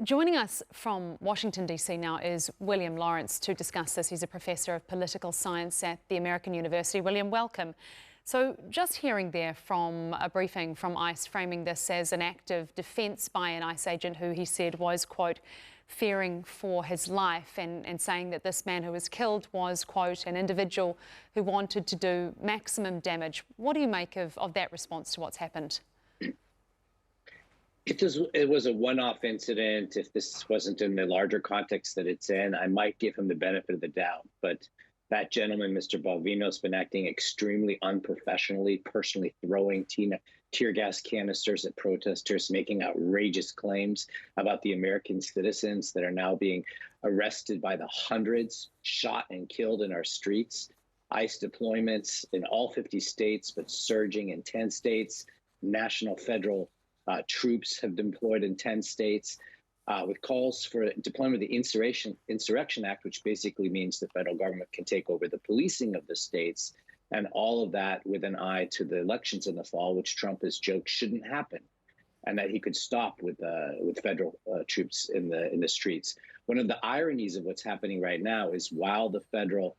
Joining us from Washington, D.C. now is William Lawrence to discuss this. He's a professor of political science at the American University. William, welcome. So just hearing there from a briefing from ICE framing this as an act of defence by an ICE agent who he said was, quote, fearing for his life and saying that this man who was killed was, quote, an individual who wanted to do maximum damage. What do you make of that response to what's happened? If it was a one-off incident, if this wasn't in the larger context that it's in, I might give him the benefit of the doubt. But that gentleman, Mr. Balvino, has been acting extremely unprofessionally, personally throwing tear gas canisters at protesters, making outrageous claims about the American citizens that are now being arrested by the hundreds, shot and killed in our streets. ICE deployments in all 50 states, but surging in 10 states. National federal troops have been deployed in 10 states with calls for deployment of the Insurrection Act, which basically means the federal government can take over the policing of the states, and all of that with an eye to the elections in the fall, which Trump has joked shouldn't happen, and that he could stop with federal troops in the streets. One of the ironies of what's happening right now is while the federal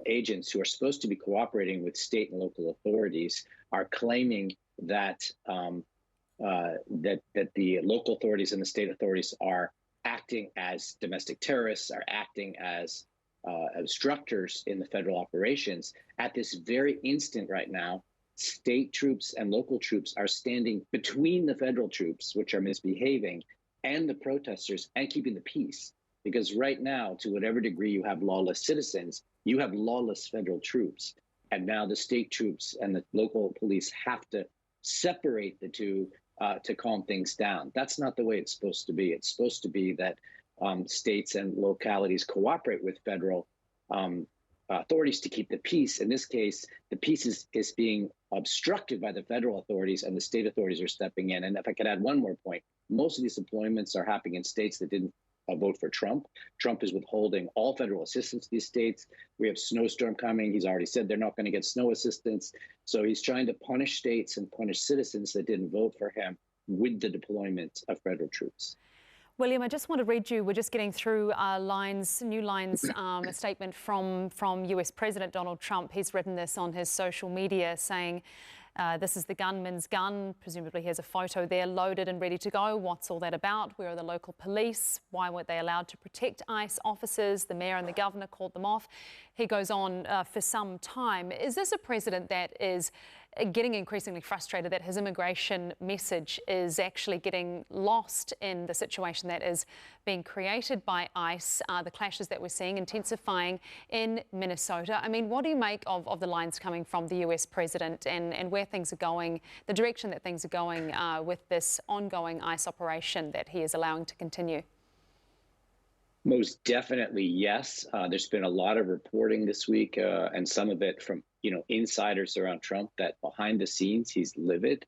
agents who are supposed to be cooperating with state and local authorities are claiming that that the local authorities and the state authorities are acting as domestic terrorists, are acting as obstructors in the federal operations. At this very instant right now, state troops and local troops are standing between the federal troops, which are misbehaving, and the protesters, and keeping the peace. Because right now, to whatever degree you have lawless citizens, you have lawless federal troops. And now the state troops and the local police have to separate the two to calm things down. That's not the way it's supposed to be. It's supposed to be that states and localities cooperate with federal authorities to keep the peace. In this case, the peace is being obstructed by the federal authorities, and the state authorities are stepping in. And if I could add one more point, most of these deployments are happening in states that didn't vote for Trump. Trump is withholding all federal assistance to these states. We have snowstorm coming. He's already said they're not going to get snow assistance. So he's trying to punish states and punish citizens that didn't vote for him with the deployment of federal troops. William, I just want to read you, we're just getting through new lines, a statement from US President Donald Trump. He's written this on his social media saying, this is the gunman's gun. Presumably he has a photo there loaded and ready to go. What's all that about? Where are the local police? Why weren't they allowed to protect ICE officers? The mayor and the governor called them off. He goes on for some time. Is this a president that is getting increasingly frustrated that his immigration message is actually getting lost in the situation that is being created by ICE, the clashes that we're seeing intensifying in Minnesota? I mean, what do you make of the lines coming from the US president and where things are going, the direction that things are going with this ongoing ICE operation that he is allowing to continue? Most definitely, yes. There's been a lot of reporting this week, and some of it from insiders around Trump, that behind the scenes he's livid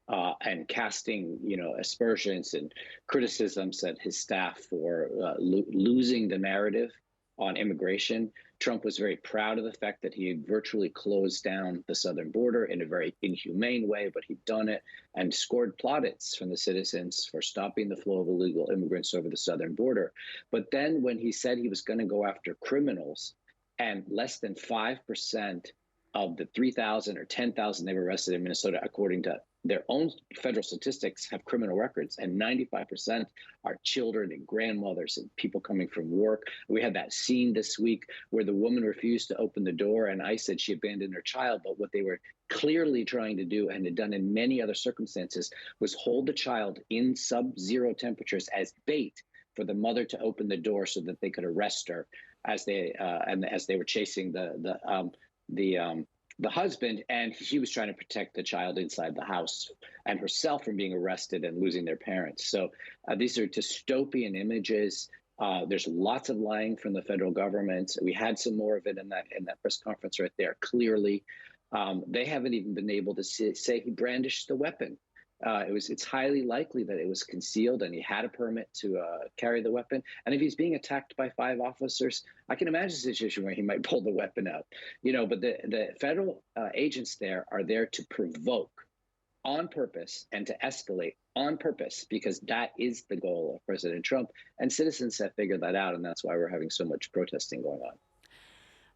and casting aspersions and criticisms at his staff for losing the narrative on immigration. Trump was very proud of the fact that he had virtually closed down the southern border in a very inhumane way, but he'd done it and scored plaudits from the citizens for stopping the flow of illegal immigrants over the southern border. But then when he said he was going to go after criminals, and less than 5% of the 3,000 or 10,000 they were arrested in Minnesota, according to their own federal statistics, have criminal records, and 95% are children and grandmothers and people coming from work. We had that scene this week where the woman refused to open the door, and I said she abandoned her child. But what they were clearly trying to do, and had done in many other circumstances, was hold the child in sub-zero temperatures as bait for the mother to open the door so that they could arrest her as they were chasing the husband, and he was trying to protect the child inside the house and herself from being arrested and losing their parents. So these are dystopian images. There's lots of lying from the federal government. We had some more of it in that press conference right there. Clearly, they haven't even been able to say he brandished the weapon. It's highly likely that it was concealed and he had a permit to carry the weapon. And if he's being attacked by 5 officers, I can imagine a situation where he might pull the weapon out. But the federal agents there are there to provoke on purpose and to escalate on purpose, because that is the goal of President Trump. And citizens have figured that out, and that's why we're having so much protesting going on.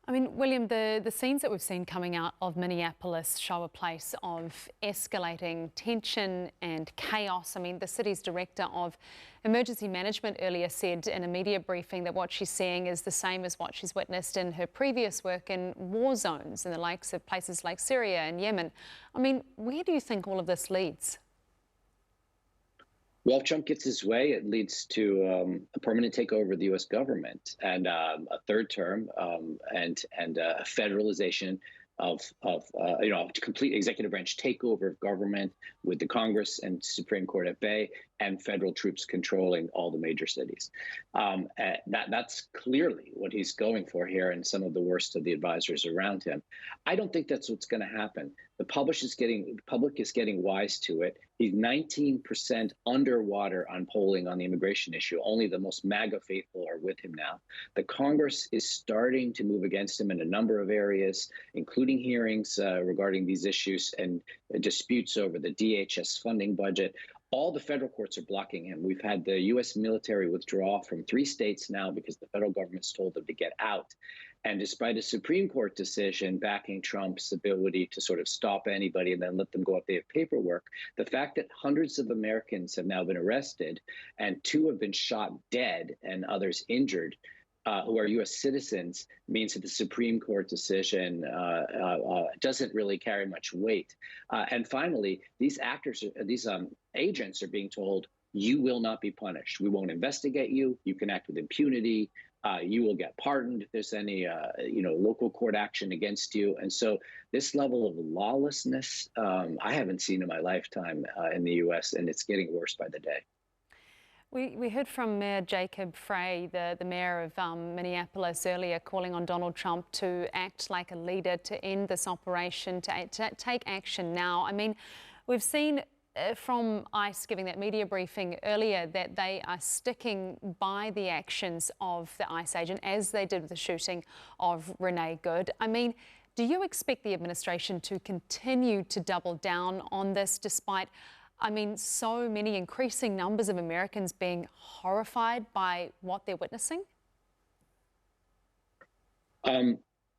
I mean, William, the scenes that we've seen coming out of Minneapolis show a place of escalating tension and chaos. I mean, the city's director of emergency management earlier said in a media briefing that what she's seeing is the same as what she's witnessed in her previous work in war zones in the likes of places like Syria and Yemen. I mean, where do you think all of this leads? Well, if Trump gets his way, it leads to a permanent takeover of the U.S. government and a third term and a federalization of complete executive branch takeover of government with the Congress and Supreme Court at bay and federal troops controlling all the major cities. That's clearly what he's going for here, and some of the worst of the advisors around him. I don't think that's what's going to happen. The public is getting wise to it. He's 19% underwater on polling on the immigration issue. Only the most MAGA faithful are with him now. The Congress is starting to move against him in a number of areas, including hearings regarding these issues and disputes over the DHS funding budget. All the federal courts are blocking him. We've had the U.S. military withdraw from 3 states now because the federal government's told them to get out. And despite a Supreme Court decision backing Trump's ability to sort of stop anybody and then let them go if they have paperwork, the fact that hundreds of Americans have now been arrested and 2 have been shot dead and others injured, who are U.S. citizens, means that the Supreme Court decision doesn't really carry much weight. And finally, these agents are being told, you will not be punished. We won't investigate you. You can act with impunity. You will get pardoned if there's any, local court action against you. And so this level of lawlessness, I haven't seen in my lifetime in the U.S., and it's getting worse by the day. We heard from Mayor Jacob Frey, the mayor of Minneapolis, earlier, calling on Donald Trump to act like a leader, to end this operation, to take action now. I mean, we've seen from ICE giving that media briefing earlier that they are sticking by the actions of the ICE agent, as they did with the shooting of Renee Good. I mean, do you expect the administration to continue to double down on this despite, I mean, so many increasing numbers of Americans being horrified by what they're witnessing?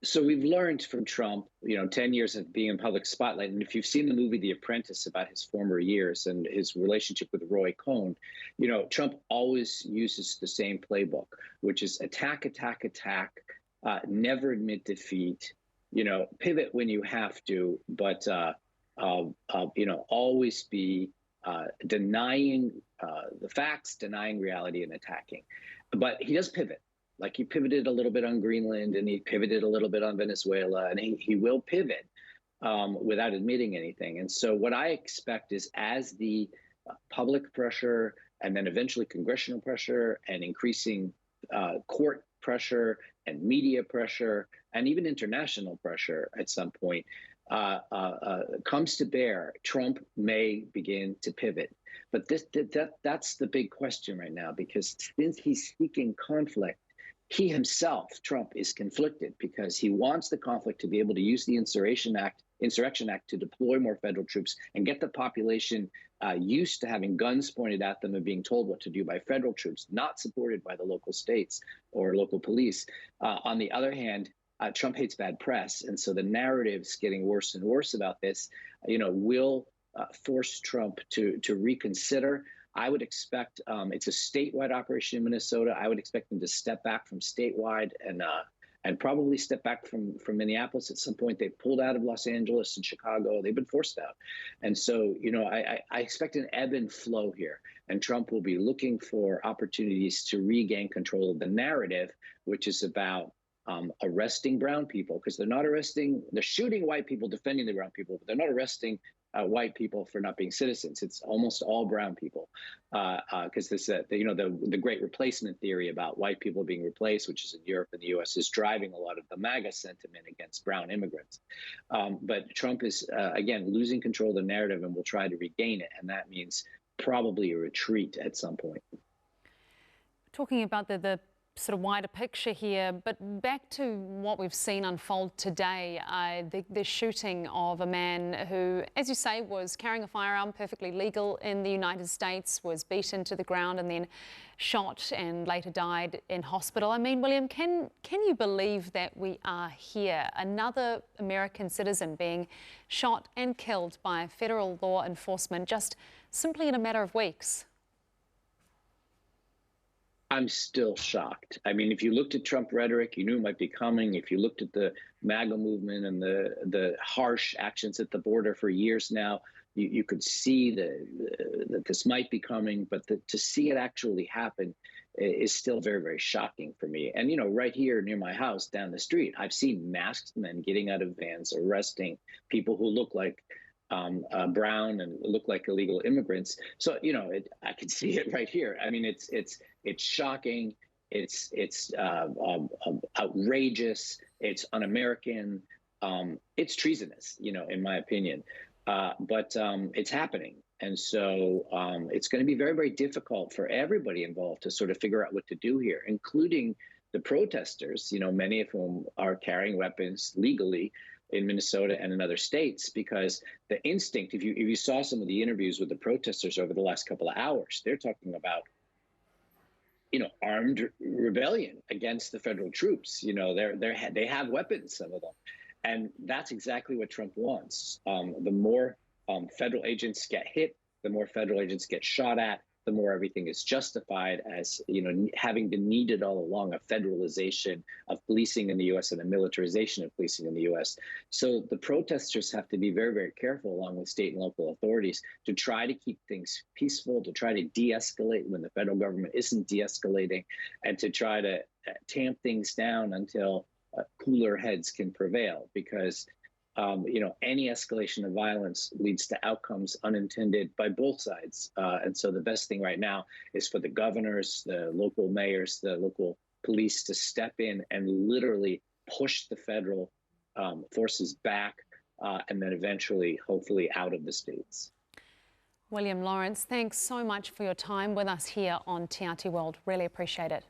So we've learned from Trump, 10 years of being in public spotlight. And if you've seen the movie The Apprentice about his former years and his relationship with Roy Cohn, Trump always uses the same playbook, which is attack, attack, attack, never admit defeat, pivot when you have to, but always be denying the facts, denying reality, and attacking. But he does pivot. Like he pivoted a little bit on Greenland, and he pivoted a little bit on Venezuela, and he will pivot without admitting anything. And so what I expect is, as the public pressure and then eventually congressional pressure and increasing court pressure and media pressure and even international pressure at some point comes to bear, Trump may begin to pivot. But that's the big question right now, because since he's seeking conflict, he himself, Trump, is conflicted because he wants the conflict to be able to use the Insurrection Act to deploy more federal troops and get the population used to having guns pointed at them and being told what to do by federal troops, not supported by the local states or local police. On the other hand, Trump hates bad press. And so the narrative's getting worse and worse about this, will force Trump to reconsider. I would expect it's a statewide operation in Minnesota. I would expect them to step back from statewide and probably step back from Minneapolis at some point. They pulled out of Los Angeles and Chicago. They've been forced out. And so, I expect an ebb and flow here. And Trump will be looking for opportunities to regain control of the narrative, which is about arresting brown people, because they're shooting white people, defending the brown people, but they're not arresting white people for not being citizens. It's almost all brown people, because this, the great replacement theory about white people being replaced, which is in Europe and the U.S., is driving a lot of the MAGA sentiment against brown immigrants. But Trump is, again, losing control of the narrative and will try to regain it. And that means probably a retreat at some point. Talking about the sort of wider picture here, but back to what we've seen unfold today, the shooting of a man who, as you say, was carrying a firearm, perfectly legal in the United States, was beaten to the ground and then shot and later died in hospital. I mean, William, can you believe that we are here? Another American citizen being shot and killed by federal law enforcement just simply in a matter of weeks. I'm still shocked. I mean, if you looked at Trump rhetoric, you knew it might be coming. If you looked at the MAGA movement and the harsh actions at the border for years now, you could see that this might be coming. But to see it actually happen is still very, very shocking for me. And, you know, right here near my house down the street, I've seen masked men getting out of vans, arresting people who look like brown and look like illegal immigrants. So, you know, I can see it right here. I mean, it's shocking. It's outrageous. It's un-American. It's treasonous, you know, in my opinion. But it's happening. And so it's going to be very, very difficult for everybody involved to sort of figure out what to do here, including the protesters, you know, many of whom are carrying weapons legally in Minnesota and in other states, because the instinct, if you saw some of the interviews with the protesters over the last couple of hours, they're talking about, you know, armed rebellion against the federal troops. You know, they have weapons, some of them, and that's exactly what Trump wants. The more federal agents get hit, the more federal agents get shot at, the more everything is justified as, you know, having been needed all along, a federalization of policing in the U.S. and a militarization of policing in the U.S. So the protesters have to be very, very careful, along with state and local authorities, to try to keep things peaceful, to try to de-escalate when the federal government isn't de-escalating, and to try to tamp things down until cooler heads can prevail, because you know, any escalation of violence leads to outcomes unintended by both sides. And so the best thing right now is for the governors, the local mayors, the local police to step in and literally push the federal forces back and then eventually, hopefully, out of the states. William Lawrence, thanks so much for your time with us here on TRT World. Really appreciate it.